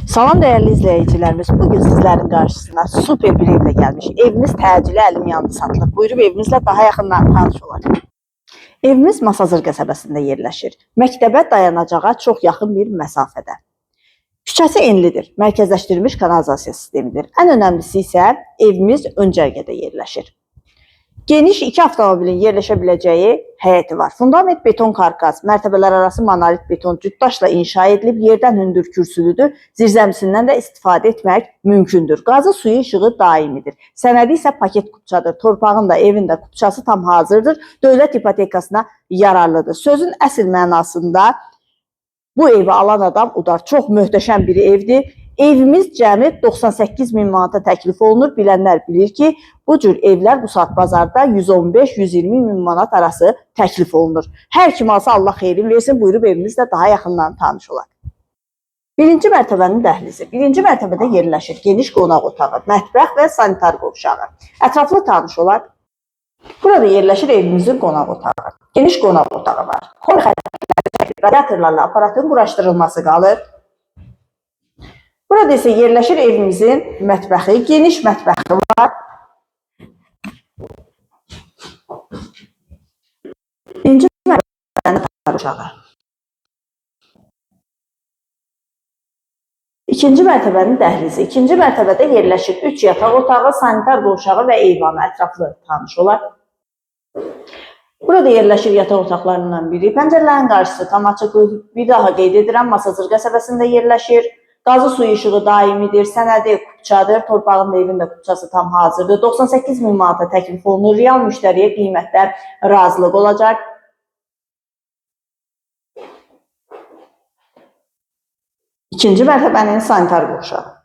Salam değerli izleyicilerimiz. Bugün sizlerin karşısına super bir evle gelmiş. Evimiz təcili əlim yandı satılır. Buyurub evimizle daha yakından tanış olaq. Evimiz Masazır qəsəbəsində yerləşir. Məktəbə dayanacağa çox yaxın bir məsafədə. Küçəsi enlidir. Mərkəzləşdirilmiş kanalizasiya sistemidir. Ən önəmlisi isə evimiz ön cərgədə yerləşir. Geniş iki avtomobilin yerləşə biləcəyi həyəti var. Fundament beton karkas, mərtəbələr arası monolit beton cütdaşla inşa edilib, yerdən hündür kürsülüdür. Zirzəmisindən də istifadə etmək mümkündür. Qazı, suyu, işığı daimidir. Sənədi isə paket kupçadır. Torpağın da, evin də kupçası tam hazırdır. Dövlət hipotekasına yararlıdır. Sözün əsl mənasında bu evi alan adam udar. Çox möhtəşəm bir evdir. Evimiz cəmi 98 min manata təklif olunur. Bilənlər bilir ki, bu cür evlər bu saat bazarda 115-120 min manat arası təklif olunur. Hər kim alsa Allah xeyrin versin, buyurub evimizlə daha yaxından tanış olaq. Birinci mərtəbənin dəhlizi. Birinci mərtəbədə yerləşir geniş qonaq otağı, mətbəx və sanitar qovşağı. Ətraflı tanış olaq. Burada yerləşir evimizin qonaq otağı. Geniş qonaq otağı var. Xor xətləri, radiatorlarla aparatın quraşdırılması qalır. Burada isə yerləşir evimizin mətbəxi. Geniş mətbəxi var. Birinci mərtəbənin uşağı. İkinci mərtəbənin dəhlizi. İkinci mərtəbədə yerləşir 3 yataq otağı, sanitar qovşağı və eyvanı. Ətraflı tanış olaq. Burada yerləşir yataq otaqlarından biri. Pəncərələrin qarşısı tam açıqdır. Bir daha qeyd edirəm, Masazır qəsəbəsində yerləşir. Qazı, suyu, işığı daimidir. Sənədi kupçadır. Torpağın da, evin də kupçası tam hazırdır. 98 min manata təklif olunur. Real müştəriyə qiymətlər razılıq olacaq. İkinci mərtəbənin sanitar qovşağı.